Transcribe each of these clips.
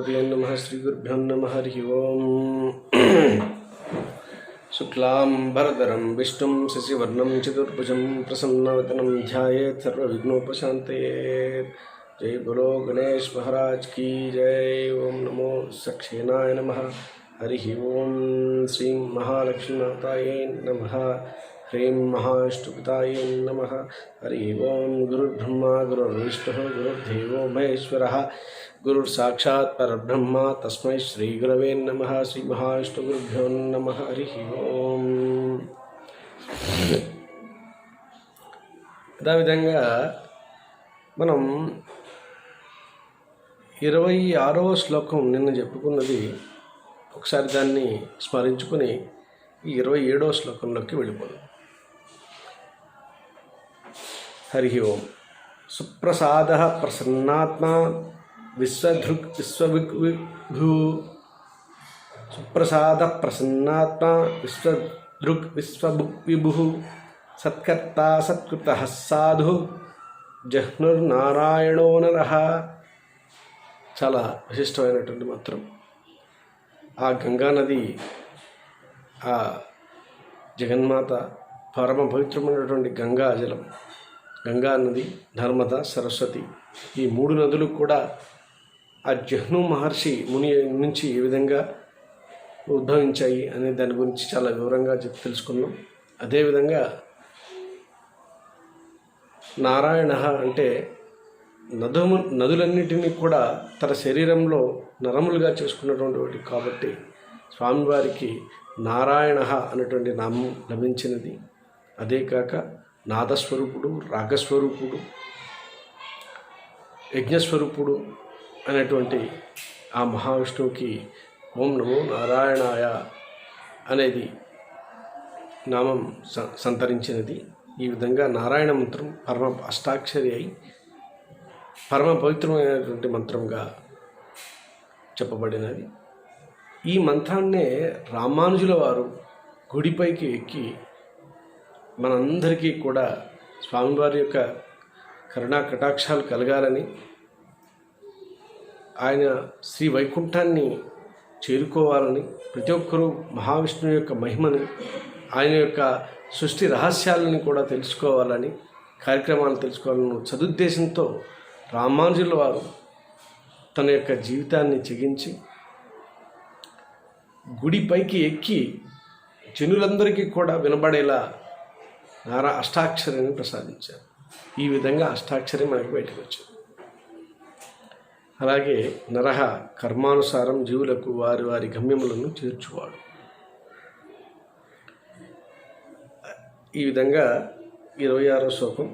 गणपतये नमः। श्रीगुरुभ्यो नमः। हरिः ओम्। शुक्लाम्बरधरं विष्णुं शशिवर्णं चतुर्भुजं प्रसन्नवदनं ध्यायेत् सर्वविघ्नोपशान्तये। जय बोलो गणेश महाराज की जय। ओम नमो सक्षेनाय नमः। हरिः ओम्। श्रीं महालक्ष्मी माताये नमः। ह्रीं महाष्टुपिताय नमः। हरिः ओम्। गुरुर्ब्रह्मा गुरुर्विष्णुः गुरुर्देवो महेश्वरः गुरुर्साक्षात् परब्रह्म तस्मै श्रीगुरवे नमः। श्री महाष्टुगुरुभ्यो नमः। हरिः ओम्। అదేవిధంగా మనం 26వ శ్లోకం నిన్న చెప్పుకున్నది, ఒకసారి దాన్ని స్మరించుకుని ఈ 27వ శ్లోకంలోకి వెళ్ళిపోదాం. హరి ఓం. సుప్రసాదః ప్రసన్నాత్మా విశ్వదృక్ విశ్వవిభూ. సుప్రసాదః ప్రసన్నాత్మా విశ్వదృక్ విశ్వవిభు. సత్కర్తా సత్కృతః సాధు జహ్నుర్నారాయణో నరః. చాలా విశిష్టమైనటువంటి మంత్రం. ఆ గంగానది, ఆ జగన్మాత, పరమ పవిత్రమైనటువంటి గంగా జలం, గంగా నది, నర్మద, సరస్వతి, ఈ 3 నదులు కూడా ఆ జహ్ను మహర్షి ముని నుంచి ఏ విధంగా ఉద్భవించాయి అనే దాని గురించి చాలా వివరంగా తెలుసుకున్నాం. అదేవిధంగా నారాయణ అంటే నదులన్నిటినీ కూడా తన శరీరంలో నరములుగా చేసుకున్నటువంటి వాటి కాబట్టి స్వామివారికి నారాయణ అనేటువంటి నామం లభించినది. అదే కాక నాదస్వరూపుడు, రాగస్వరూపుడు, యజ్ఞస్వరూపుడు అనేటువంటి ఆ మహావిష్ణువుకి ఓం నమో నారాయణాయ అనేది నామం సంతరించినది. ఈ విధంగా నారాయణ మంత్రం పరమ అష్టాక్షరి అయి పరమ పవిత్రమైనటువంటి మంత్రంగా చెప్పబడినది. ఈ మంత్రాన్నే రామానుజుల వారు గుడిపైకి ఎక్కి మనందరికీ కూడా స్వామివారి యొక్క కరుణా కటాక్షాలు కలగాలని, ఆయన శ్రీ వైకుంఠాన్ని చేరుకోవాలని, ప్రతి ఒక్కరూ మహావిష్ణువు యొక్క మహిమని, ఆయన యొక్క సృష్టి రహస్యాలని కూడా తెలుసుకోవాలని, కార్యక్రమాలు తెలుసుకోవాలని సదుద్దేశంతో రామానుజుల వారు తన యొక్క జీవితాన్ని చెగించి గుడిపైకి ఎక్కి జనులందరికీ కూడా వినబడేలా అష్టాక్షరిని ప్రసాదించారు. ఈ విధంగా అష్టాక్షరి మనకి బయటకు వచ్చింది. అలాగే నరహ కర్మానుసారం జీవులకు వారి వారి గమ్యములను చేర్చువాడు. ఈ విధంగా 26వ శ్లోకం.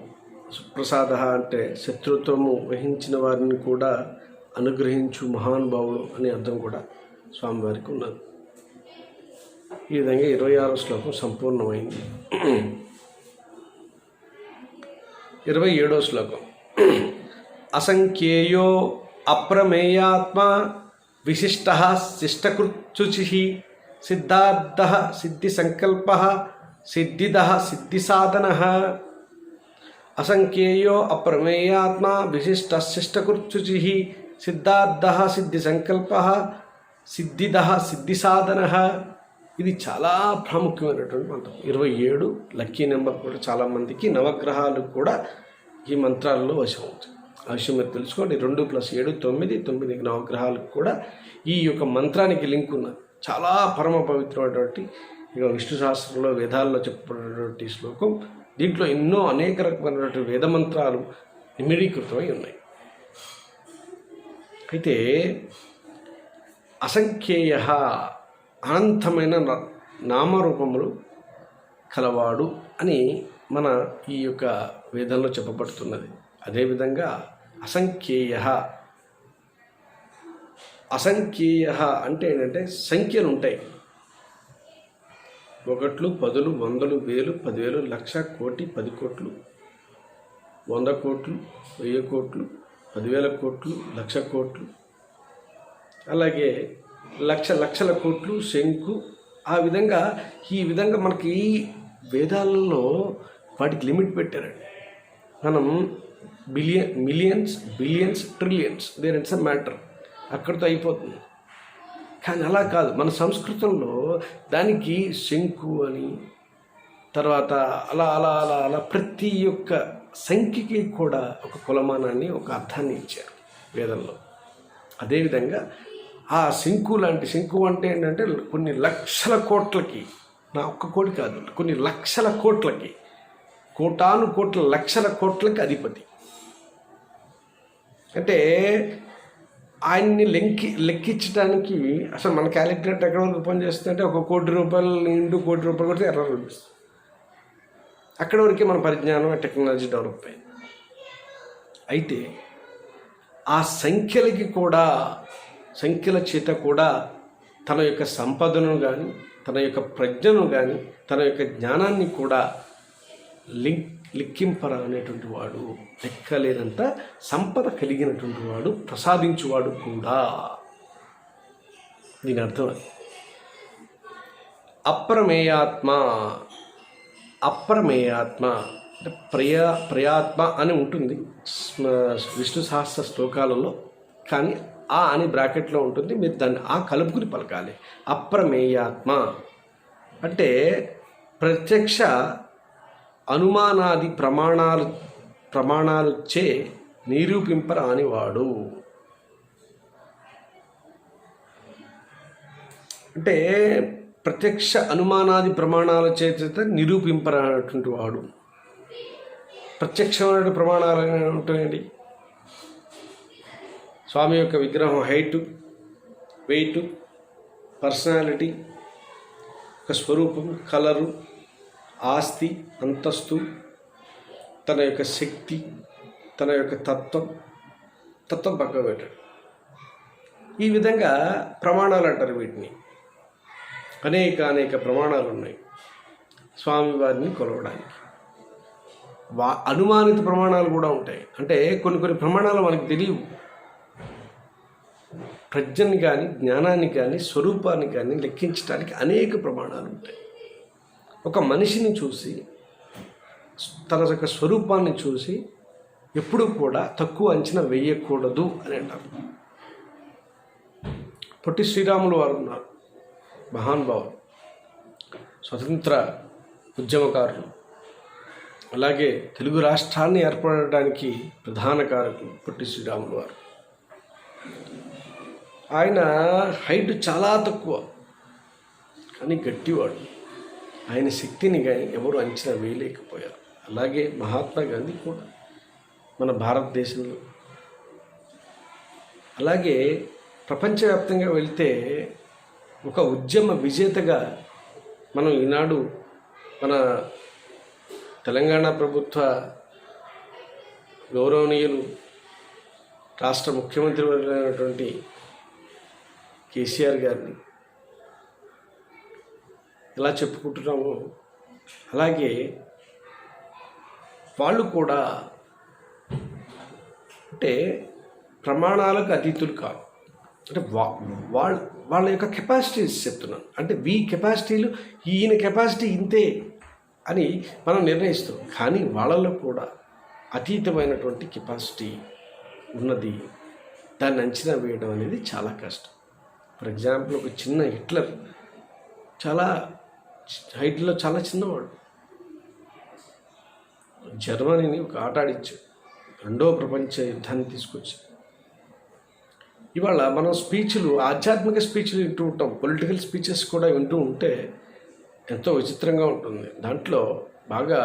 సుప్రసాద అంటే శత్రుత్వము వహించిన వారిని కూడా అనుగ్రహించు మహానుభావుడు అనే అర్థం కూడా స్వామివారికి ఉన్నది. ఈ విధంగా 26వ శ్లోకం సంపూర్ణమైంది. 27వ శ్లోకం. అసంఖ్యేయో అప్రమేయాత్మ విశిష్టః శిష్టకృత్యుచిః సిద్ధార్థః సిద్ధిసంకల్పః సిద్ధిదః సిద్ధిసాధనః. అసంఖ్యేయో అప్రమేయాత్మ విశిష్టః శిష్టకృత్యుచిః సిద్ధార్థః సిద్ధిసంకల్పః సిద్ధిదః సిద్ధిసాధనః. ఇది చాలా ప్రాముఖ్యమైనటువంటి మంత్రం. 27 లక్కీ నెంబర్ కూడా చాలామందికి. నవగ్రహాలు కూడా ఈ మంత్రాల్లో వశం అవుతుంది. ఆ విషయం మీరు తెలుసుకోండి. 2 + 7 9. 9 నవగ్రహాలకు కూడా ఈ యొక్క మంత్రానికి లింక్ ఉన్నది. చాలా పరమ పవిత్రమైనటువంటి ఇక విష్ణు శాస్త్రంలో వేదాల్లో చెప్పబడినటువంటి శ్లోకం. దీంట్లో ఎన్నో అనేక రకమైనటువంటి వేద మంత్రాలు నిమిడీకృతమై ఉన్నాయి. అయితే అసంఖ్యేయ అనంతమైన నామరూపములు కలవాడు అని మన ఈ యొక్క వేదంలో చెప్పబడుతున్నది. అదేవిధంగా అసంఖ్యేయ అంటే ఏంటంటే సంఖ్యలు ఉంటాయి. 1, 10, 100, 1000, 10,000, లక్ష, కోటి, 10 కోట్లు, 100 కోట్లు, 1000 కోట్లు, 10,000 కోట్లు, లక్ష కోట్లు, అలాగే లక్షల కోట్లు, శంకు. ఆ విధంగా ఈ విధంగా మనకి వేదాలలో వాటికి లిమిట్ పెట్టారండి. మనం millions, billions, trillions, there it's a matter. అక్కడితో అయిపోతుంది. కానీ అలా కాదు, మన సంస్కృతంలో దానికి శంకు అని, తర్వాత అలా అలా అలా అలా ప్రతి ఒక్క సంఖ్యకి కూడా ఒక కులమానాన్ని, ఒక అర్థాన్ని ఇచ్చారు వేదంలో. అదేవిధంగా ఆ శంకు లాంటి, శంకు అంటే ఏంటంటే కొన్ని లక్షల కోట్లకి, నా ఒక్క కోటి కాదు, కొన్ని లక్షల కోట్లకి, కోటాను కోట్ల లక్షల కోట్లకి అధిపతి. అంటే ఆయన్ని లెక్కించడానికి అసలు మన క్యాలిక్యులేటర్ ఎక్కడ వరకు పనిచేస్తుందంటే 1 కోటి రూపాయలు ఇంటూ 1 కోటి రూపాయలు కొడితే ఎర్ర చూపిస్తుంది. అక్కడ వరకే మన పరిజ్ఞానం, టెక్నాలజీ డెవలప్ అయింది. అయితే ఆ సంఖ్యలకి కూడా, సంఖ్యల చేత కూడా తన యొక్క సంపదను కానీ, తన యొక్క ప్రజ్ఞను కానీ, తన యొక్క జ్ఞానాన్ని కూడా లెక్కింపర అనేటువంటి వాడు, లెక్కలేనంత సంపద కలిగినటువంటి వాడు, ప్రసాదించువాడు కూడా. దీని అర్థం అది. అప్రమేయాత్మ, అప్రమేయాత్మ అంటే ప్రయాత్మ అని ఉంటుంది విష్ణు సహస్ర శ్లోకాలలో, కానీ ఆ అని బ్రాకెట్లో ఉంటుంది, మీరు దాన్ని ఆ కలుపుకుని పలకాలి. అప్రమేయాత్మ అంటే ప్రత్యక్ష అనుమానాది ప్రమాణాలుచే నిరూపింపరానివాడు. అంటే ప్రత్యక్ష అనుమానాది ప్రమాణాల చేత నిరూపింపరానటువంటి వాడు. ప్రత్యక్షమైన ప్రమాణాలు ఉంటాయండి. స్వామి యొక్క విగ్రహం హైటు, వెయిటు, పర్సనాలిటీ, ఒక స్వరూపం, కలరు, ఆస్తి, అంతస్తు, తన యొక్క శక్తి, తన యొక్క తత్వం పక్కకు పెట్టాడు. ఈ విధంగా ప్రమాణాలు అంటారు వీటిని. అనేక ప్రమాణాలు ఉన్నాయి స్వామివారిని కొలవడానికి. అనుమానిత ప్రమాణాలు కూడా ఉంటాయి. అంటే కొన్ని ప్రమాణాలు మనకు తెలియవు. ప్రజ్ఞని కానీ, జ్ఞానాన్ని కానీ, స్వరూపాన్ని కానీ లెక్కించడానికి అనేక ప్రమాణాలు ఉంటాయి. ఒక మనిషిని చూసి, తన యొక్క స్వరూపాన్ని చూసి ఎప్పుడూ కూడా తక్కువ అంచనా వేయకూడదు అని అంటారు. పొట్టి శ్రీరాములు వారు ఉన్నారు, మహానుభావులు, స్వతంత్ర ఉద్యమకారులు. అలాగే తెలుగు రాష్ట్రాన్ని ఏర్పడడానికి ప్రధాన కారకులు పొట్టి శ్రీరాములు వారు. ఆయన హైట్ చాలా తక్కువ, కానీ గట్టివాడు. ఆయన శక్తిని కానీ ఎవరు అంచనా వేయలేకపోయారు. అలాగే మహాత్మా గాంధీ కూడా మన భారతదేశంలో. అలాగే ప్రపంచవ్యాప్తంగా వెళ్తే ఒక ఉద్యమ విజేతగా మనం ఈనాడు మన తెలంగాణ ప్రభుత్వ గౌరవనీయులు రాష్ట్ర ముఖ్యమంత్రి అయినటువంటి కేసీఆర్ గారిని ఎలా చెప్పుకుంటున్నామో, అలాగే వాళ్ళు కూడా అంటే ప్రమాణాలకు అతీతులు కాదు. అంటే వాళ్ళ యొక్క కెపాసిటీస్ చెప్తున్నాను. అంటే కెపాసిటీలు, ఈయన కెపాసిటీ ఇంతే అని మనం నిర్ణయిస్తాం. కానీ వాళ్ళలో కూడా అతీతమైనటువంటి కెపాసిటీ ఉన్నది. దాన్ని అంచనా వేయడం అనేది చాలా కష్టం. ఫర్ ఎగ్జాంపుల్, ఒక చిన్న హిట్లర్ చాలా హైట్లో చాలా చిన్నవాడు. జర్మనీని ఒక ఆట ఆడించాడు, రెండవ ప్రపంచ యుద్ధాన్ని తీసుకొచ్చి. ఇవాళ మనం స్పీచ్లు, ఆధ్యాత్మిక స్పీచ్లు వింటూ ఉంటాం, పొలిటికల్ స్పీచెస్ కూడా వింటూ ఉంటే ఎంతో విచిత్రంగా ఉంటుంది. దాంట్లో బాగా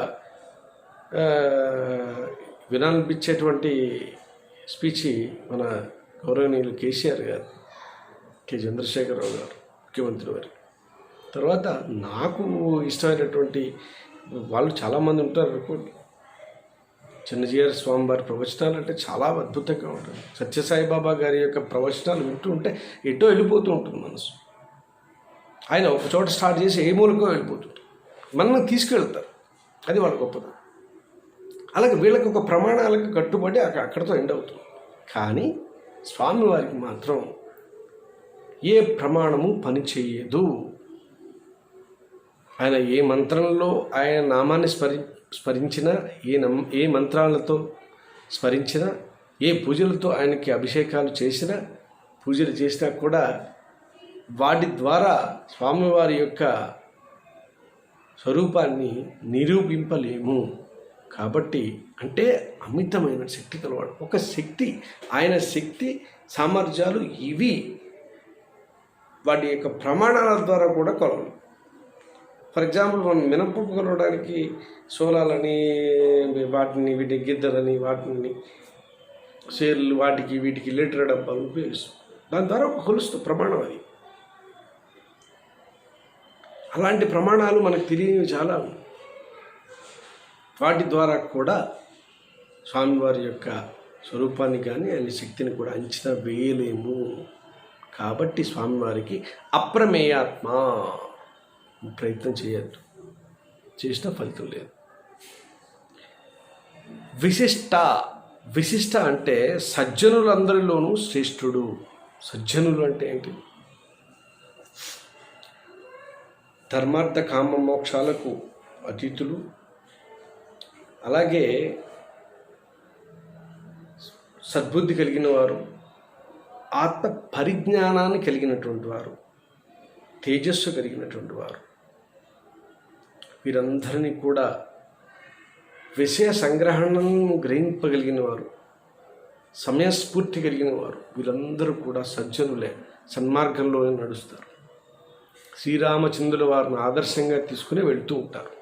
వినాలనిపించేటువంటి స్పీచ్ మన గౌరవనీయులు కేసీఆర్ గారు, కె చంద్రశేఖరరావు గారు ముఖ్యమంత్రి వారు. తర్వాత నాకు ఇష్టమైనటువంటి వాళ్ళు చాలామంది ఉంటారు అనుకోండి. చిన్నజీఆర్ స్వామి వారి ప్రవచనాలు అంటే చాలా అద్భుతంగా ఉంటుంది. సత్యసాయిబాబా గారి యొక్క ప్రవచనాలు వింటూ ఉంటే ఎటో వెళ్ళిపోతూ ఉంటుంది మనసు. ఆయన ఒక చోట స్టార్ట్ చేసి ఏ మూలకో వెళ్ళిపోతుంటారు, మనల్ని తీసుకెళ్తారు. అది వాళ్ళ గొప్పది. అలాగే వీళ్ళకి ఒక ప్రమాణాలకు కట్టుబడి అక్కడితో ఎండ్ అవుతుంది. కానీ స్వామివారికి మాత్రం ఏ ప్రమాణము పనిచేయదు. ఆయన ఏ మంత్రంలో ఆయన నామాన్ని స్మరించినా, ఏ మంత్రాలతో స్మరించినా, ఏ పూజలతో ఆయనకి అభిషేకాలు చేసినా పూజలు చేసినా కూడా వాటి ద్వారా స్వామివారి యొక్క స్వరూపాన్ని నిరూపింపలేము. కాబట్టి అంటే అమితమైన శక్తి కలవాడు. ఒక శక్తి, ఆయన శక్తి సామర్థ్యాలు ఇవి వాటి యొక్క ప్రమాణాల ద్వారా కూడా కొలవాలి. ఫర్ ఎగ్జాంపుల్ మనం మినపప్పు కొలవడానికి సోలాలని, వీటి గిద్దలని, వాటిని షేర్లు, వాటికి వీటికి లీటర్ డబ్బాలు ఉపయోగిస్తాం. దాని ద్వారా ఒక కొలుస్తూ ప్రమాణం అది. అలాంటి ప్రమాణాలు మనకు తెలియనివి చాలా. వాటి ద్వారా కూడా స్వామివారి యొక్క స్వరూపాన్ని కానీ ఆయన శక్తిని కూడా అంచనా వేయలేము. కాబట్టి స్వామివారికి అప్రమేయాత్మ, ప్రయత్నం చేయద్దు, చేసిన ఫలితం లేదు. విశిష్ట అంటే సజ్జనులందరిలోనూ శ్రేష్ఠుడు. సజ్జనులు అంటే ఏంటి? ధర్మార్థ కామ మోక్షాలకు అతీతులు, అలాగే సద్బుద్ధి కలిగిన వారు, ఆత్మ పరిజ్ఞానాన్ని కలిగినటువంటి వారు, తేజస్సు కలిగినటువంటి వారు, వీరందరినీ కూడా విషయ సంగ్రహణను గ్రహింపగలిగిన వారు, సమయస్ఫూర్తి కలిగిన వారు, వీరందరూ కూడా సజ్జనులే, సన్మార్గంలోనే నడుస్తారు. శ్రీరామచంద్రుల వారిని ఆదర్శంగా తీసుకుని వెళుతూ ఉంటారు.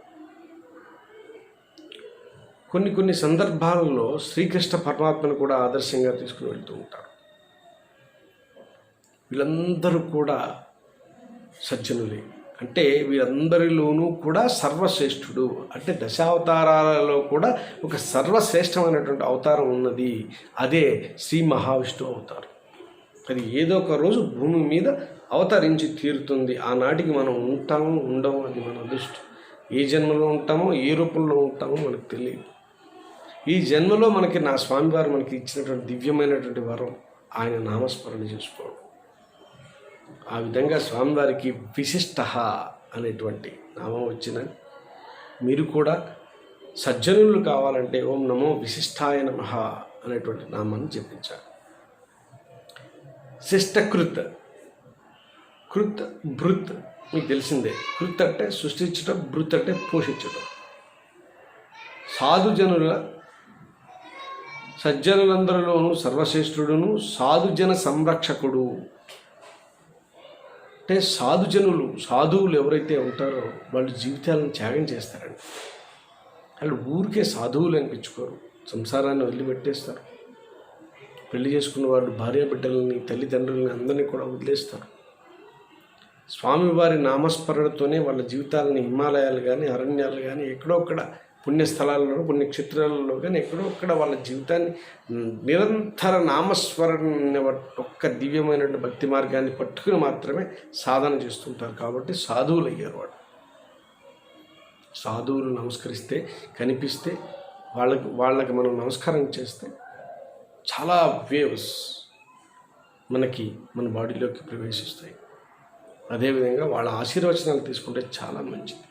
కొన్ని సందర్భాలలో శ్రీకృష్ణ పరమాత్మను కూడా ఆదర్శంగా తీసుకుని వెళుతూ ఉంటారు. వీళ్ళందరూ కూడా సజ్జనులే. అంటే వీరందరిలోనూ కూడా సర్వశ్రేష్ఠుడు. అంటే దశావతారాలలో కూడా ఒక సర్వశ్రేష్టమైనటువంటి అవతారం ఉన్నది. అదే శ్రీ మహావిష్ణువు అవతారం. అది ఏదో ఒక రోజు భూమి మీద అవతరించి తీరుతుంది. ఆనాటికి మనం ఉంటామో ఉండమో అది మన అదృష్టం. ఏ జన్మలో ఉంటామో ఏ రూపంలో ఉంటామో మనకు తెలియదు. ఈ జన్మలో మనకి నా స్వామివారు మనకి ఇచ్చినటువంటి దివ్యమైనటువంటి వరం ఆయన నామస్మరణ చేసుకోవడం. ఆ విధంగా స్వామివారికి విశిష్ట అనేటువంటి నామం వచ్చినది. మీరు కూడా సజ్జనులు కావాలంటే ఓం నమో విశిష్టాయ నమః అనేటువంటి నామాన్ని జపించాలి. శిష్టకృత్, కృత్ భృత్ మీకు తెలిసిందే. కృత్ అంటే సృష్టించడం, భృత్ అంటే పోషించడం. సాధుజనుల, సజ్జనులందరిలోనూ సర్వశ్రేష్ఠుడును, సాధుజన సంరక్షకుడు. అంటే సాధువులు ఎవరైతే ఉంటారో వాళ్ళు జీవితాలను త్యాగం చేస్తారండి. వాళ్ళు ఊరికే సాధువులు అనిపించుకోరు, సంసారాన్ని వదిలిపెట్టేస్తారు. పెళ్లి చేసుకున్న వాళ్ళు భార్య బిడ్డలని, తల్లిదండ్రులని అందరినీ కూడా వదిలేస్తారు. స్వామివారి నామస్మరణతోనే వాళ్ళ జీవితాలని హిమాలయాలు కానీ, అరణ్యాలు కానీ, ఎక్కడొక్కడ పుణ్యస్థలాలలో, పుణ్యక్షేత్రాలలో కానీ ఎక్కడొక్కడ వాళ్ళ జీవితాన్ని నిరంతర నామస్మరణ ఒక్క దివ్యమైనటువంటి భక్తి మార్గాన్ని పట్టుకుని మాత్రమే సాధన చేస్తుంటారు. కాబట్టి సాధువులు అయ్యారు వాళ్ళు. సాధువులు నమస్కరిస్తే, కనిపిస్తే, వాళ్ళకి మనం నమస్కారం చేస్తే చాలా వేవ్స్ మన బాడీలోకి ప్రవేశిస్తాయి. అదేవిధంగా వాళ్ళ ఆశీర్వచనాలు తీసుకుంటే చాలా మంచిది.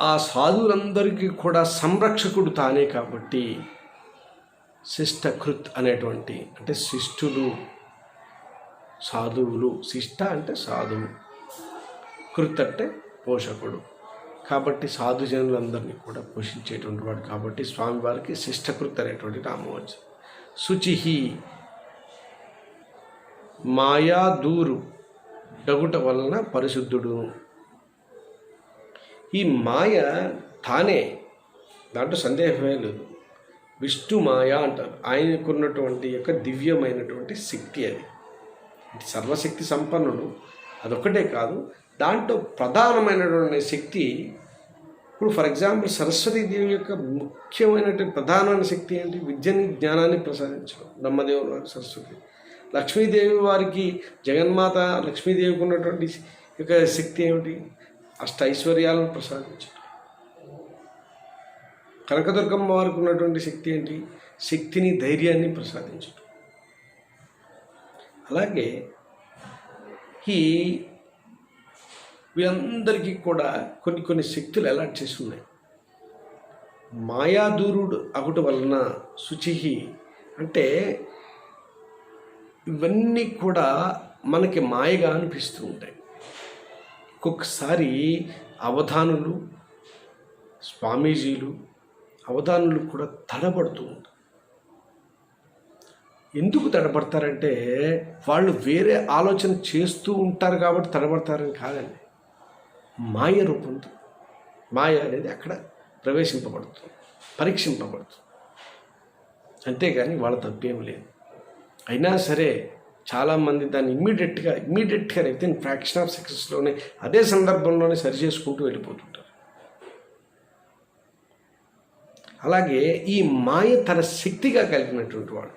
ఆ సాధువులందరికీ కూడా సంరక్షకుడు తానే. కాబట్టి శిష్టకృత్ అనేటువంటి అంటే శిష్టులు, సాధువులు. శిష్ట అంటే సాధువు, కృత్ అంటే పోషకుడు. కాబట్టి సాధుజనులందరినీ కూడా పోషించేటువంటి వాడు. కాబట్టి స్వామివారికి శిష్టకృత్ అనేటువంటి నామం వచ్చింది. శుచిహి, మాయా దూరు డగుట వలన పరిశుద్ధుడు. ఈ మాయ తానే, దాంట్లో సందేహమే లేదు. విష్ణు మాయ అంటారు. ఆయనకున్నటువంటి యొక్క దివ్యమైనటువంటి శక్తి అది. సర్వశక్తి సంపన్నుడు. అదొక్కటే కాదు, దాంట్లో ప్రధానమైనటువంటి శక్తి. ఇప్పుడు ఫర్ ఎగ్జాంపుల్ సరస్వతీదేవి యొక్క ముఖ్యమైనటువంటి ప్రధానమైన శక్తి ఏంటి? విద్యని, జ్ఞానాన్ని ప్రసాదించడం. బ్రహ్మదేవుడు వారు సరస్వతి. లక్ష్మీదేవి వారికి, జగన్మాత లక్ష్మీదేవికి ఉన్నటువంటి యొక్క శక్తి ఏమిటి? అష్ట ఐశ్వర్యాలను ప్రసాదించడం. కనకదుర్గమ్మ వారికి ఉన్నటువంటి శక్తి ఏంటి? శక్తిని, ధైర్యాన్ని ప్రసాదించడం. అలాగే వీళ్ళందరికీ కూడా కొన్ని శక్తులు అలాట్ చేసి ఉన్నాయి. మాయాదూరుడు అగుట వలన శుచిహి అంటే ఇవన్నీ కూడా మనకి మాయగా అనిపిస్తూ ఉంటాయి. ఒక్కొక్కసారి అవధానులు, స్వామీజీలు, అవధానులు కూడా తడబడుతూ ఉంటారు. ఎందుకు తడబడతారంటే వాళ్ళు వేరే ఆలోచన చేస్తూ ఉంటారు కాబట్టి తడబడతారని కాదండి. మాయ రూపంతో మాయ అనేది అక్కడ ప్రవేశింపబడుతుంది, పరీక్షింపబడుతుంది. అంతేగాని వాళ్ళ తప్పేం లేదు. అయినా సరే చాలామంది దాన్ని ఇమ్మీడియట్గా విత్ ఇన్ ఫ్రాక్షన్ ఆఫ్ సెకండ్స్లోనే అదే సందర్భంలోనే సరి చేసుకుంటూ వెళ్ళిపోతుంటారు. అలాగే ఈ మాయ తన శక్తిగా కలిగినటువంటి వాడు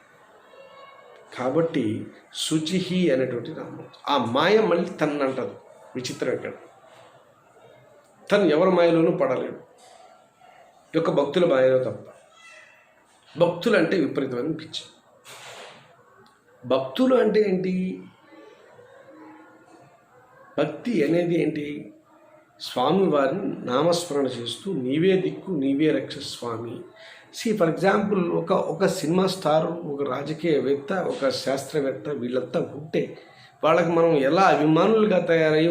కాబట్టి శుచిహి అనేటువంటి నామం. ఆ మాయ మళ్ళీ తను అంటదు. విచిత్రం ఇక్కడ, తను ఎవరి మాయలోనూ పడలేడు, యొక్క భక్తుల మాయలో తప్ప. భక్తులు అంటే విపరీతమైన పిచ్చి. భక్తులు అంటే ఏంటి? భక్తి అనేది ఏంటి? స్వామివారిని నామస్మరణ చేస్తూ నీవే దిక్కు నీవే రక్ష స్వామి. ఫర్ ఎగ్జాంపుల్ ఒక సినిమా స్టార్, ఒక రాజకీయవేత్త, ఒక శాస్త్రవేత్త వీళ్ళంతా ఉంటే వాళ్ళకి మనం ఎలా అభిమానులుగా తయారయ్యి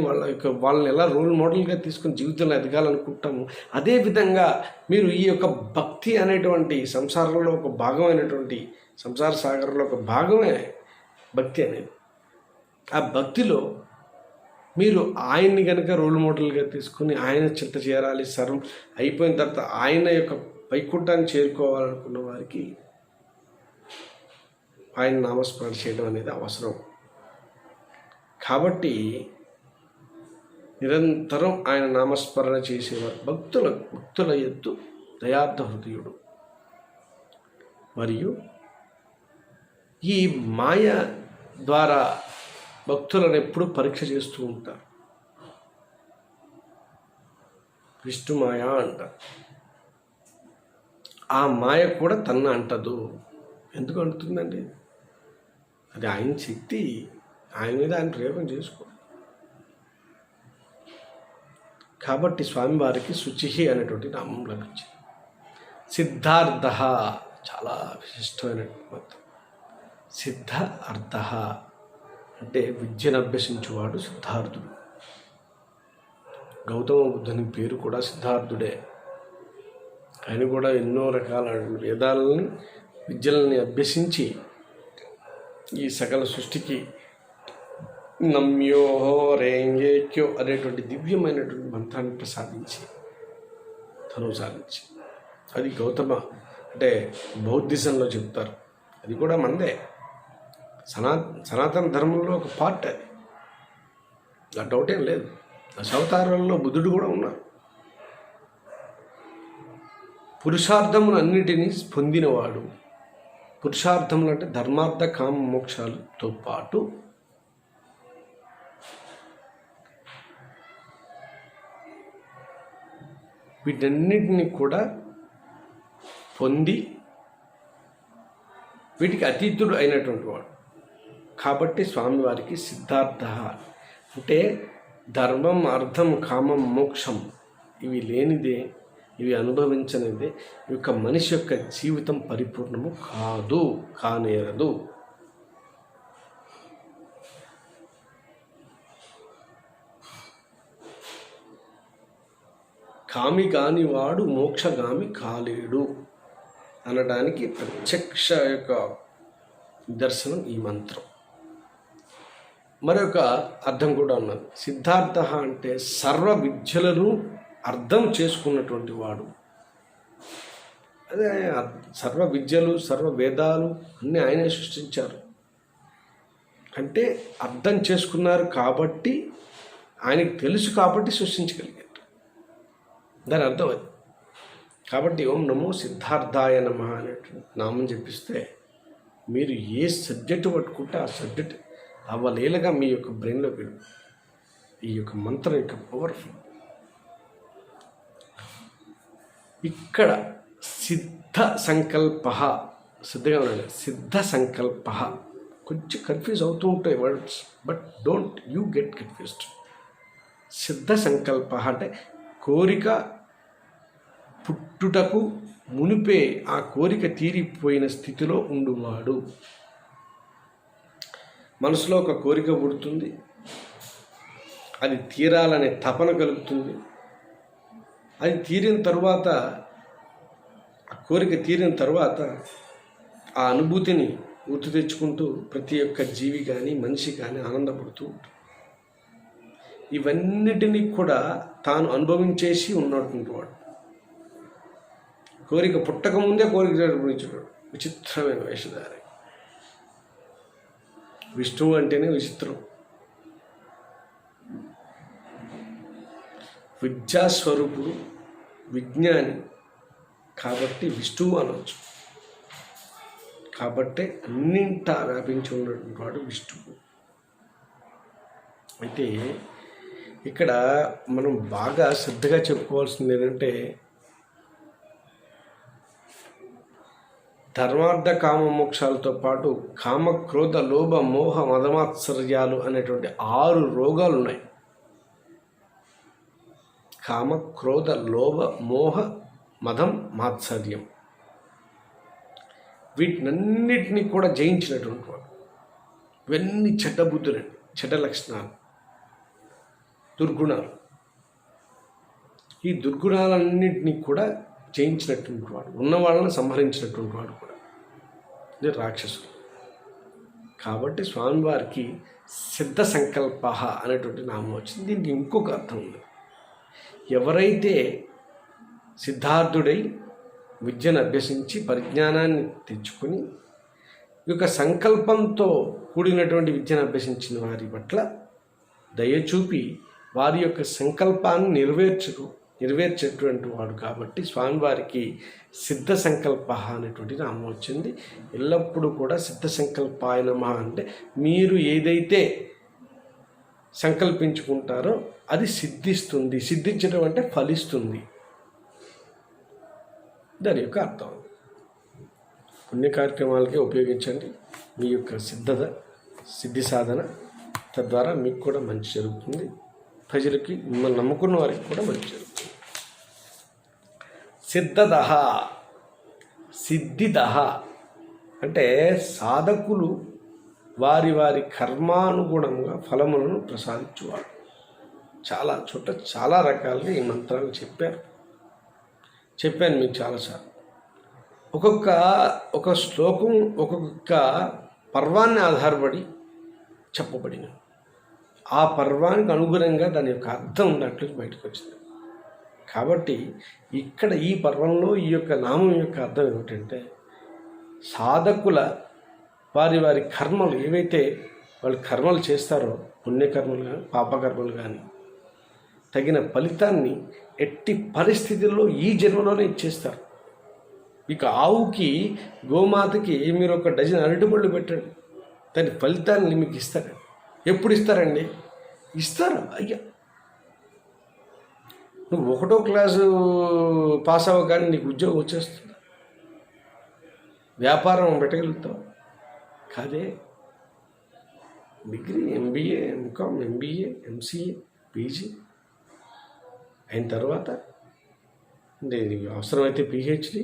వాళ్ళని ఎలా రోల్ మోడల్గా తీసుకుని జీవితంలో ఎదగాలనుకుంటాము. అదేవిధంగా మీరు ఈ యొక్క భక్తి అనేటువంటి సంసారంలో ఒక భాగమైనటువంటి సంసార సాగరంలో ఒక భాగమే భక్తి అనేది. ఆ భక్తిలో మీరు ఆయన్ని కనుక రోల్ మోడల్గా తీసుకుని ఆయన చింత చేరాలి, సర్వం అయిపోయిన తర్వాత ఆయన యొక్క వైకుంఠాన్ని చేరుకోవాలనుకున్న వారికి ఆయన నామస్మరణ చేయడం అనేది అవసరం. కాబట్టి నిరంతరం ఆయన నామస్మరణ చేసేవారు భక్తుల యందు దయార్థ హృదయుడు. మరియు ఈ మాయ ద్వారా భక్తులను ఎప్పుడూ పరీక్ష చేస్తూ ఉంటారు. విష్ణు మాయ అంటారు. ఆ మాయ కూడా తన అంటదు. ఎందుకు అంటుందండి? అది ఆయన శక్తి, ఆయన మీద ఆయన ప్రయోగం చేసుకో. కాబట్టి స్వామివారికి శుచిహి అనేటువంటి నామం లభించింది. సిద్ధార్థ చాలా విశిష్టమైనటువంటి మొత్తం. సిద్ధ అర్థ అంటే విద్యను అభ్యసించువాడు సిద్ధార్థుడు. గౌతమ బుద్ధుని పేరు కూడా సిద్ధార్థుడే. ఆయన కూడా ఎన్నో రకాల వేదాలని విద్యలని అభ్యసించి ఈ సకల సృష్టికి నమ్యోహో రేంగేక్యో అనేటువంటి దివ్యమైనటువంటి మంత్రాన్ని ప్రసాదించి తను సాధించి, అది గౌతమ అంటే బౌద్ధిజంలో చెప్తారు. అది కూడా మనదే సనాతన ధర్మంలో ఒక పార్ట్. అది ఆ డౌట్ ఏం లేదు. దశావతారాల్లో బుద్ధుడు కూడా ఉన్నారు. పురుషార్థములు అన్నిటినీ పొందినవాడు. పురుషార్థములు అంటే ధర్మార్థ కామ మోక్షాలతో పాటు వీటన్నిటిని కూడా పొంది వీటికి అతీతుడు అయినటువంటి వాడు. కాబట్టి స్వామివారికి సిద్ధార్థ అంటే ధర్మం, అర్థం, కామం, మోక్షం ఇవి లేనిదే, ఇవి అనుభవించనిదే ఈ యొక్క మనిషి యొక్క జీవితం పరిపూర్ణము కాదు, కానేరదు. కామి కానివాడు మోక్షగామి కాలేడు అనడానికి ప్రత్యక్ష యొక్క నిదర్శనం ఈ మంత్రం. మరొక అర్థం కూడా ఉన్నది. సిద్ధార్థ అంటే సర్వ విద్యలను అర్థం చేసుకున్నటువంటి వాడు. అదే సర్వ విద్యలు, సర్వ వేదాలు అన్నీ ఆయనే సృష్టించారు. అంటే అర్థం చేసుకున్నారు కాబట్టి, ఆయనకు తెలుసు కాబట్టి సృష్టించగలిగారు. దాని అర్థం అది. కాబట్టి ఓం నమో సిద్ధార్థాయ నమః అనేటువంటి నామం చెప్పిస్తే మీరు ఏ సబ్జెక్టు పట్టుకుంటే ఆ సబ్జెక్ట్ అవలీలగా మీ యొక్క బ్రెయిన్లో వెళ్ళు. ఈ యొక్క మంత్రం యొక్క పవర్ఫుల్. ఇక్కడ సిద్ధ సంకల్ప, సిద్ధంగా ఉండండి. సిద్ధ సంకల్ప కొంచెం కన్ఫ్యూజ్ అవుతూ ఉంటాయి words, but don't you get confused. సిద్ధ సంకల్ప అంటే కోరిక పుట్టుటకు మునిపే ఆ కోరిక తీరిపోయిన స్థితిలో ఉండువాడు. మనసులో ఒక కోరిక పుడుతుంది, అది తీరాలనే తపన కలుగుతుంది. అది తీరిన తరువాత, ఆ కోరిక తీరిన తర్వాత ఆ అనుభూతిని గుర్తు తెచ్చుకుంటూ ప్రతి ఒక్క జీవి కానీ మనిషి కానీ ఆనందపడుతూ ఉంటాడు. ఇవన్నిటినీ కూడా తాను అనుభవించేసి ఉన్నటువంటి వాడు. కోరిక పుట్టకముందే కోరిక జరుపుకుంటాడు. విచిత్రమైన వేషధారి. విష్ణువు అంటేనే విచిత్రం. విద్యాస్వరూపుడు, విజ్ఞాని కాబట్టి విష్ణువు అనవచ్చు. కాబట్టే అన్నింటా వ్యాపించి ఉన్నటువంటి వాడు విష్ణువు. అయితే ఇక్కడ మనం బాగా శ్రద్ధగా చెప్పుకోవాల్సింది ఏంటంటే, ధర్మార్థ కామ మోక్షాలతో పాటు కామ క్రోధ లోభ మోహ మదమాత్సర్యాలు అనేటువంటి 6 రోగాలు ఉన్నాయి. కామ క్రోధ లోభ మోహ మదం మాత్సర్యం, వీటినన్నిటినీ కూడా జయించినటువంటి వాడు. ఇవన్నీ చెడ్డ బుద్ధులండి, చెడ్డ లక్షణాలు, దుర్గుణాలు. ఈ దుర్గుణాలన్నింటినీ కూడా జయించినటువంటి వాడు, ఉన్న వాళ్ళని సంహరించినటువంటి వాడు కూడా. ఇది రాక్షసుడు. కాబట్టి స్వామివారికి సిద్ధ సంకల్ప అనేటువంటి నామం వచ్చింది. దీనికి ఇంకొక అర్థం ఉంది. ఎవరైతే సిద్ధార్థుడై విద్యను అభ్యసించి పరిజ్ఞానాన్ని తెచ్చుకొని ఈ యొక్క సంకల్పంతో కూడినటువంటి విద్యను అభ్యసించిన వారి పట్ల దయచూపి వారి యొక్క సంకల్పాన్ని నెరవేర్చేటువంటి వాడు. కాబట్టి స్వామివారికి సిద్ధ సంకల్ప అనేటువంటి నామం వచ్చింది. ఎల్లప్పుడూ కూడా సిద్ధ సంకల్పాయ నమః అంటే మీరు ఏదైతే సంకల్పించుకుంటారో అది సిద్ధిస్తుంది. సిద్ధించడం అంటే ఫలిస్తుంది, దాని యొక్క అర్థం. పుణ్య కార్యక్రమాలకే ఉపయోగించండి మీ యొక్క సిద్ధి సాధన. తద్వారా మీకు కూడా మంచి జరుగుతుంది, ప్రజలకి మిమ్మల్ని నమ్ముకున్న వారికి కూడా మంచి జరుగుతుంది. సిద్ధదహ, సిద్ధిదహ అంటే సాధకులు వారి వారి కర్మానుగుణంగా ఫలములను ప్రసాదించువాడు. చాలా చోట్ల చాలా రకాలుగా ఈ మంత్రాలు చెప్పాను మీకు చాలాసార్లు. ఒక శ్లోకం ఒక్కొక్క పర్వాన్ని ఆధారపడి చెప్పబడిన ఆ పర్వానికి అనుగుణంగా దాని యొక్క అర్థం ఉన్నట్లు బయటకు వచ్చింది. కాబట్టి ఇక్కడ ఈ పర్వంలో ఈ యొక్క నామం యొక్క అర్థం ఏమిటంటే, సాధకుల వారి వారి కర్మలు ఏవైతే వాళ్ళు కర్మలు చేస్తారో, పుణ్యకర్మలు కానీ పాపకర్మలు కానీ, తగిన ఫలితాన్ని ఎట్టి పరిస్థితుల్లో ఈ జన్మలోనే ఇచ్చేస్తారు. ఇక ఆవుకి, గోమాతకి మీరు ఒక డజన్ అరటిపళ్ళు పెట్టండి, దాని ఫలితాన్ని మీకు ఇస్తారు. ఎప్పుడు ఇస్తారండి? ఇస్తారు. అయ్యా, నువ్వు 1వ క్లాసు పాస్ అవ్వగానే నీకు ఉద్యోగం వచ్చేస్తుంది, వ్యాపారం పెట్టగలుగుతావు కాదే. Degree, MBA, MCom, MBA, MCA, PG అయిన తర్వాత అవసరమైతే పిహెచ్డి,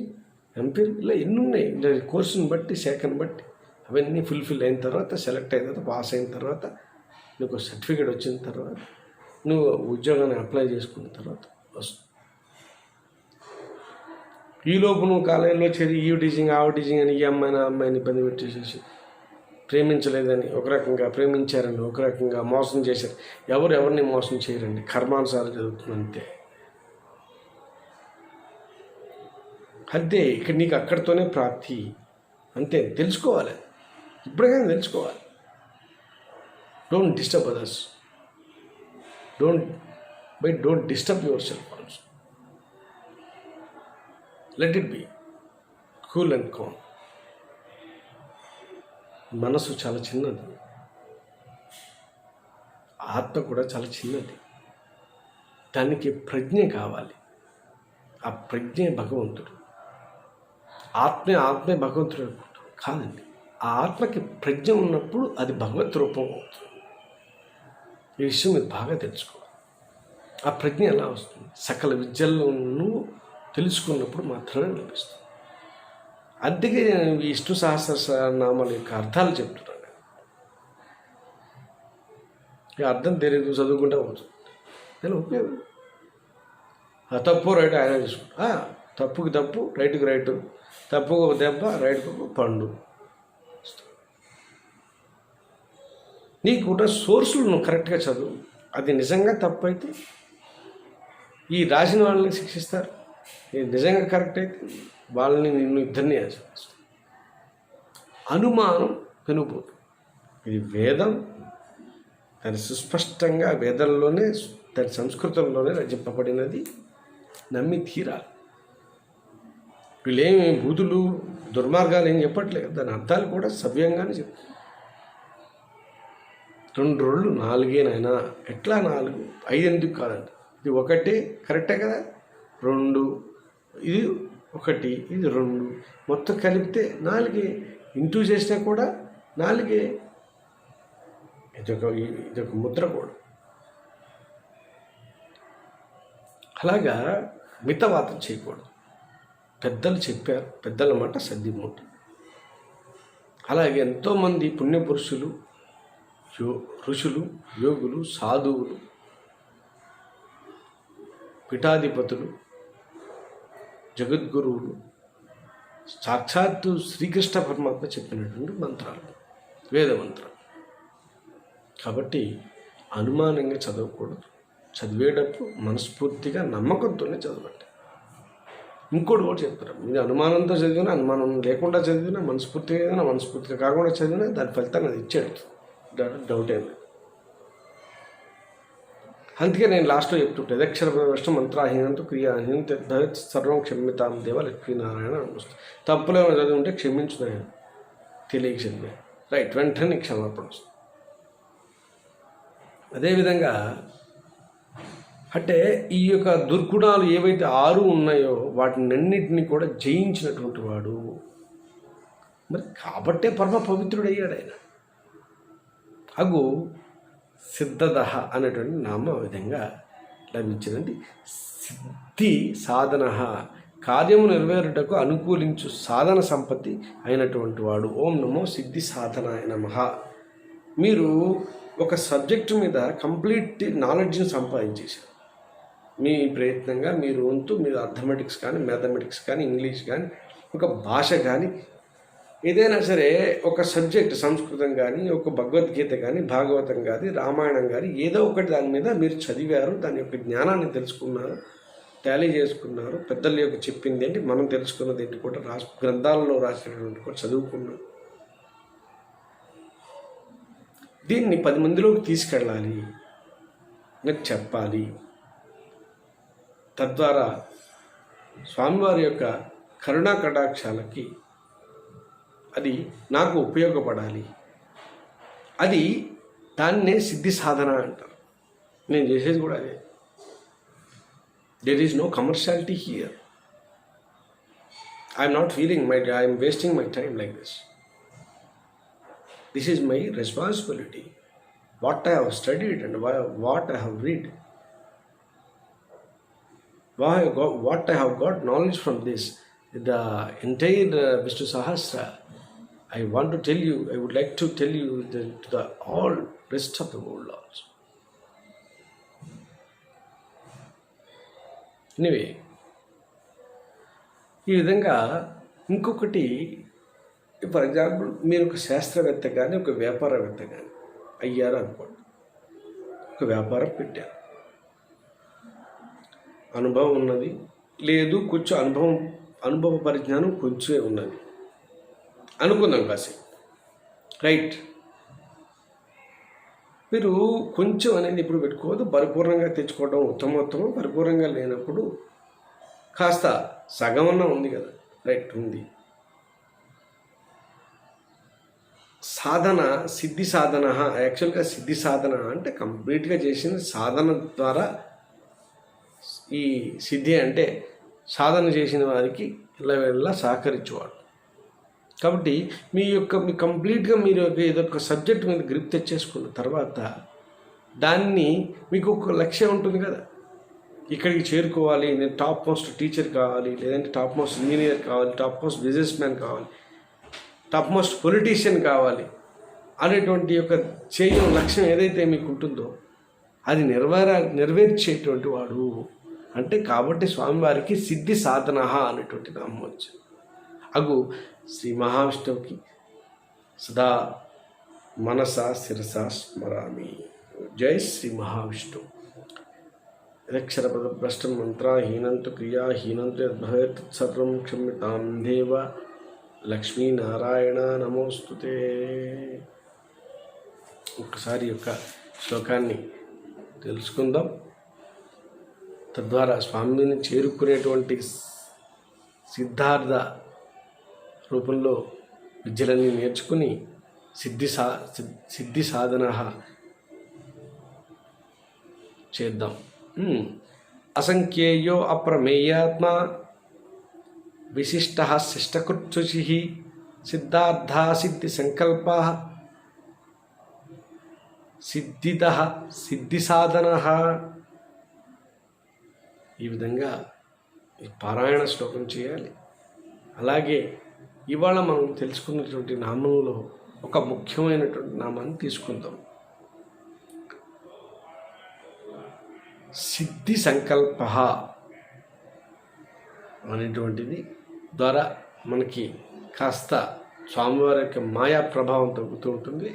ఎంఫిల్, ఇలా ఎన్ని ఉన్నాయి. కోర్సుని బట్టి, శాఖను బట్టి అవన్నీ ఫుల్ఫిల్ అయిన తర్వాత, సెలెక్ట్ అయిన తర్వాత, పాస్ అయిన తర్వాత, నీకు సర్టిఫికేట్ వచ్చిన తర్వాత, నువ్వు ఉద్యోగాన్ని అప్లై చేసుకున్న తర్వాత వస్తుంది. ఈలోపు నువ్వు కాలేజీలో చేరి ఈ టీచింగ్, ఆ టీచింగ్ అని ఈ అమ్మాయిని ఇబ్బంది పెట్టేసేసి, ప్రేమించలేదని ఒక రకంగా, ప్రేమించారని ఒక రకంగా, మోసం చేశారు. ఎవరిని మోసం చేయరండి, కర్మానుసారం జరుగుతుంది అంతే. అంతే, ఇక్కడ నీకు అక్కడితోనే ప్రాప్తి అంతే. తెలుసుకోవాలి, ఇప్పటికైనా తెలుసుకోవాలి. Don't disturb others, don't disturb your self also. Let it be cool and calm. మనసు చాలా చిన్నది, ఆత్మ కూడా చాలా చిన్నది. దానికి ప్రజ్ఞ కావాలి. ఆ ప్రజ్ఞే భగవంతుడు. ఆత్మే భగవంతుడు అనుకుంటాం కాదండి. ఆ ఆత్మకి ప్రజ్ఞ ఉన్నప్పుడు అది భగవత్ రూపం అవుతుంది. ఈ విషయం మీరు బాగా తెలుసుకోవాలి. ఆ ప్రజ్ఞ ఎలా వస్తుంది? సకల విద్యల్లోనూ తెలుసుకున్నప్పుడు మాత్రమే లభిస్తుంది. అందుకే నేను ఈ విష్ణు సహస్రనామాల యొక్క అర్థాలు చెప్తున్నాను. ఈ అర్థం తెలియదు, చదువుకుంటే అవుతుంది. నేను ఉపయోగం తప్పు రైట్ ఆయన చూసుకుంటా, తప్పుకి తప్పు, రైట్కి రైటు, తప్పుకు ఒక దెబ్బ, రైట్కి ఒక పండు. నీకు కూడా సోర్సులు నువ్వు కరెక్ట్గా చదువు. అది నిజంగా తప్పు అయితే ఈ రాసిన వాళ్ళని శిక్షిస్తారు, ఇది నిజంగా కరెక్ట్ అయితే వాళ్ళని నిన్ను ఇద్దరిని ఆచరిస్తారు. అనుమానం పెనుపోదు. ఇది వేదం, దాని సుస్పష్టంగా వేదంలోనే, దాని సంస్కృతంలోనే రచింపబడినది. నమ్మి తీరాలి. వీళ్ళేమి బూతులు దుర్మార్గాలు ఏం చెప్పట్లేదు, దాని అర్థాలు కూడా సవ్యంగానే చెప్తారు. 2 రోళ్ళు 4 ఎట్లా 4, 5 ఎందుకు కాదండి? ఇది 1 కరెక్టే కదా, 2 ఇది 1 ఇది 2 మొత్తం కలిపితే 4. ఇంటూ చేసినా కూడా 4. ఇదొక ముద్ర కూడా. అలాగా మితవాతం చేయకూడదు. పెద్దలు చెప్పారు, పెద్దల మాట సద్దిమూట. అలాగే ఎంతోమంది పుణ్యపురుషులు, ఋషులు, యోగులు, సాధువులు, పీఠాధిపతులు, జగద్గురువులు, సాక్షాత్తు శ్రీకృష్ణ పరమాత్మ చెప్పినటువంటి మంత్రాలు, వేద మంత్రాలు. కాబట్టి అనుమానంగా చదవకూడదు. చదివేటప్పుడు మనస్ఫూర్తిగా నమ్మకంతోనే చదవండి. ఇంకోటి కూడా చెప్తారు, మీరు అనుమానంతో చదివినా, అనుమానం లేకుండా చదివినా, మనస్ఫూర్తిగా చదివినా, మనస్ఫూర్తిగా కాకుండా చదివినా దాని ఫలితాన్ని అది ఇచ్చాడు. డౌట్ ఏమి. అందుకే నేను లాస్ట్లో చెప్తుంటే యదక్షర ప్రవేశ మంత్రాహీనంతో క్రియాహీనం సర్వం క్షమ్యతాం దేవ లక్ష్మీనారాయణ నమస్తే. తప్పులేమో చదివి ఉంటే క్షమించున్నాయని తెలియక చదివా, రైట్, వెంటనే క్షమాపణ వస్తుంది. అదేవిధంగా అంటే ఈ యొక్క దుర్గుణాలు ఏవైతే 6 ఉన్నాయో వాటినన్నింటినీ కూడా జయించినటువంటి వాడు. మరి కాబట్టే పరమ పవిత్రుడయ్యాడు ఆయన. అగు సిద్ధదహ అనేటువంటి నామం ఆ విధంగా లభించినది. సిద్ధి సాధన, కార్యము నెరవేరుటకు అనుకూలించు సాధన సంపత్తి అయినటువంటి వాడు. ఓం నమో సిద్ధి సాధనాయ నమః. మీరు ఒక సబ్జెక్టు మీద కంప్లీట్ నాలెడ్జ్ని సంపాదించేశారు. మీ ప్రయత్నంగా మీరు వంతు మీరు అర్థమెటిక్స్ కానీ, మ్యాథమెటిక్స్ కానీ, ఇంగ్లీష్ కానీ, ఒక భాష కానీ, ఏదైనా సరే ఒక సబ్జెక్ట్, సంస్కృతం కానీ, ఒక భగవద్గీత కానీ, భాగవతం కానీ, రామాయణం కానీ, ఏదో ఒకటి దాని మీద మీరు చదివారు, దాని యొక్క జ్ఞానాన్ని తెలుసుకున్నారు, టాలీ చేసుకున్నారు. పెద్దల యొక్క చెప్పింది ఏంటి, మనం తెలుసుకున్నది ఏంటి కూడా గ్రంథాలలో రాసినటువంటి కూడా చదువుకున్నాం. దీన్ని 10 మందిలోకి తీసుకెళ్ళాలి, మీరు చెప్పాలి. తద్వారా స్వామివారి యొక్క కరుణా కటాక్షాలకి అది నాకు ఉపయోగపడాలి. అది దాన్నే సిద్ధి సాధన అంటారు. నేను చేసేది కూడా అదే. There is no commerciality here. I'm not feeling I'm wasting my time like this. This is my responsibility. What I have studied and what I have read, what I have got knowledge from this, the entire Vishnu Sahasra, I want to tell you, I would like to tell you to the all rest of the world also. Anyway, ఈ విధంగా ఇంకొకటి, for example మీరు ఒక శాస్త్రవేత్త కానీ, ఒక వ్యాపారవేత్త కానీ అయ్యారు అనుకోండి. ఒక వ్యాపారం పెట్టారు, అనుభవం ఉన్నది, లేదు కొంచెం అనుభవ పరిజ్ఞానం కొంచెమే ఉన్నది అనుకుందాం కాసేపు, రైట్. మీరు కొంచెం అనేది ఇప్పుడు పెట్టుకోవద్దు, పరిపూర్ణంగా తెచ్చుకోవడం ఉత్తమోత్తమం. పరిపూర్ణంగా లేనప్పుడు కాస్త సగమన్నా ఉంది కదా, రైట్, ఉంది. సాధన, సిద్ధి సాధన, యాక్చువల్గా సిద్ధి సాధన అంటే కంప్లీట్గా చేసిన సాధన ద్వారా ఈ సిద్ధి అంటే సాధన చేసిన వారికి ఇలా సహకరించేవాడు. కాబట్టి మీ కంప్లీట్గా మీరు ఏదో ఒక సబ్జెక్ట్ మీద గ్రిప్ తెచ్చేసుకున్న తర్వాత దాన్ని మీకు ఒక లక్ష్యం ఉంటుంది కదా, ఇక్కడికి చేరుకోవాలి, నేను టాప్ మోస్ట్ టీచర్ కావాలి, లేదంటే టాప్ మోస్ట్ ఇంజనీర్ కావాలి, టాప్ మోస్ట్ బిజినెస్ మ్యాన్ కావాలి, టాప్ మోస్ట్ పొలిటీషియన్ కావాలి అనేటువంటి యొక్క చేయడం లక్ష్యం ఏదైతే మీకు ఉంటుందో అది నెరవేర్చేటువంటి వాడు అంటే. కాబట్టి స్వామివారికి సిద్ధి సాధన అనేటువంటి నామం వచ్చింది. అగు శ్రీ మహావిష్ణువుకి సదా మనస శిరస స్మరామి. జై శ్రీ మహావిష్ణు. యదక్షరపద భ్రష్టం మంత్రహీనంతు క్రియాహీనంతు యద్భవేత్ తత్సర్వం క్షమ్యతాం దేవ లక్ష్మీనారాయణ నమోస్తుతే. ఒకసారి యొక్క శ్లోకాన్ని తెలుసుకుందాం. తద్వారా స్వామిని చేరుకునేటువంటి సిద్ధార్థ రూపంలో విద్యలన్నీ నేర్చుకుని సిద్ధి సాధన చేద్దాం. అసంఖ్యేయో అప్రమేయాత్మ విశిష్ట శిష్టకృత్సుషి సిద్ధార్థ సిద్ధి సంకల్ప సిద్ధిద సిద్ధి సాధన. ఈ విధంగా ఈ పారాయణ శ్లోకం చేయాలి. అలాగే ఇవాళ మనం తెలుసుకున్నటువంటి నామంలో ఒక ముఖ్యమైనటువంటి నామాన్ని తీసుకుందాం. సిద్ధి సంకల్ప అనేటువంటిది ద్వారా మనకి కాస్త స్వామివారి యొక్క మాయా ప్రభావం తగ్గుతూ ఉంటుంది.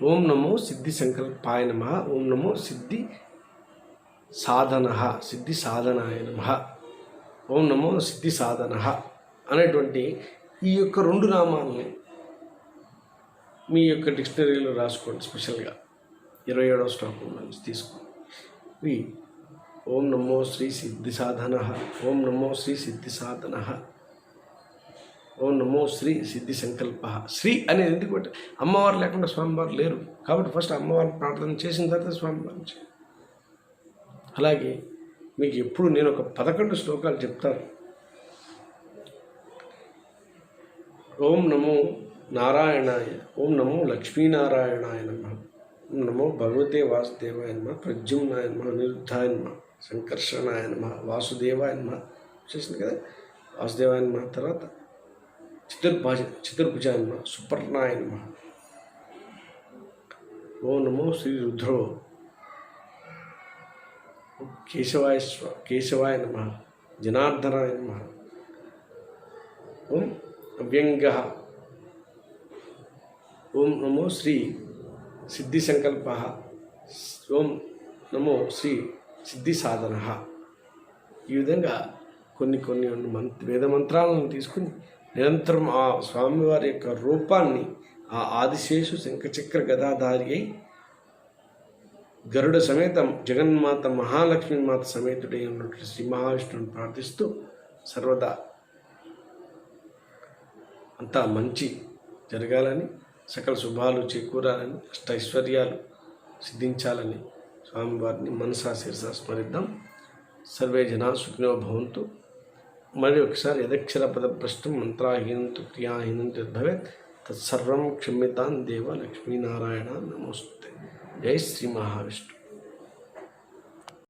ఓం నమో సిద్ధి సంకల్పాయ నమః. ఓం నమో సిద్ధి సాధనాయ నమః. ఓం నమో సిద్ధి సాధన అనేటువంటి ఈ యొక్క రెండు నామాలని మీ యొక్క డిక్షనరీలో రాసుకోండి. స్పెషల్గా 27వ శ్లోకం నుంచి తీసుకోండి. ఓం నమో శ్రీ సిద్ధి సాధన, ఓం నమో శ్రీ సిద్ధి సాధన, ఓం నమో శ్రీ సిద్ధి సంకల్ప. శ్రీ అనేది ఎందుకంటే అమ్మవారు లేకుండా స్వామివారు లేరు కాబట్టి ఫస్ట్ అమ్మవారిని ప్రార్థన చేసిన తర్వాత స్వామివారిని చేయాలి. అలాగే మీకు ఎప్పుడు నేను ఒక 11 శ్లోకాలు చెప్తాను. ఓం నమో నారాయణాయ, ఓం నమో లక్ష్మీనారాయణాయ నమః, ఓం నమో భగవతే వాసుదేవాయ నమః, ప్రద్యుమ్నాయ నమః, అనిరుద్ధాయ నమః, సంకర్షణాయ నమః, వాసుదేవాయ నమః చేసింది కదా. వాసుదేవాయ నమః తర్వాత చతుర్భుజాయ నమః, సుపర్ణాయ నమః, ఓం నమో శ్రీ రుద్రో కేశవాయ నమః, జనార్దనాయ నమః, ఓం అవ్యంగ, ఓం నమో శ్రీ సిద్ధి సంకల్ప, ఓం నమో శ్రీ సిద్ధి సాధన. ఈ విధంగా కొన్ని వేద మంత్రాలను తీసుకుని నిరంతరం ఆ స్వామివారి యొక్క రూపాన్ని ఆ ఆదిశేషు శంఖచక్ర గదాధారి అయి గరుడ సమేతం జగన్మాత మహాలక్ష్మీమాత సమేతుడై ఉన్నట్లు శ్రీ మహావిష్ణువుని ప్రార్థిస్తూ సర్వదా అంతా మంచి జరగాలని, సకల శుభాలు చేకూరాలని, అష్టైశ్వర్యాలు సిద్ధించాలని స్వామివారిని మనసా శిరసా స్మరిద్దాం. సర్వే జనా సుఖినో భవంతు. మరి ఒకసారి యదక్షర పద భ్రష్టం మంత్రహీనంతు క్రియాహీనంతు యద్భవేత్ తత్సర్వం క్షమ్యతాం దేవ లక్ష్మీనారాయణ నమోస్తుతే. జై శ్రీ మహావిష్ణు.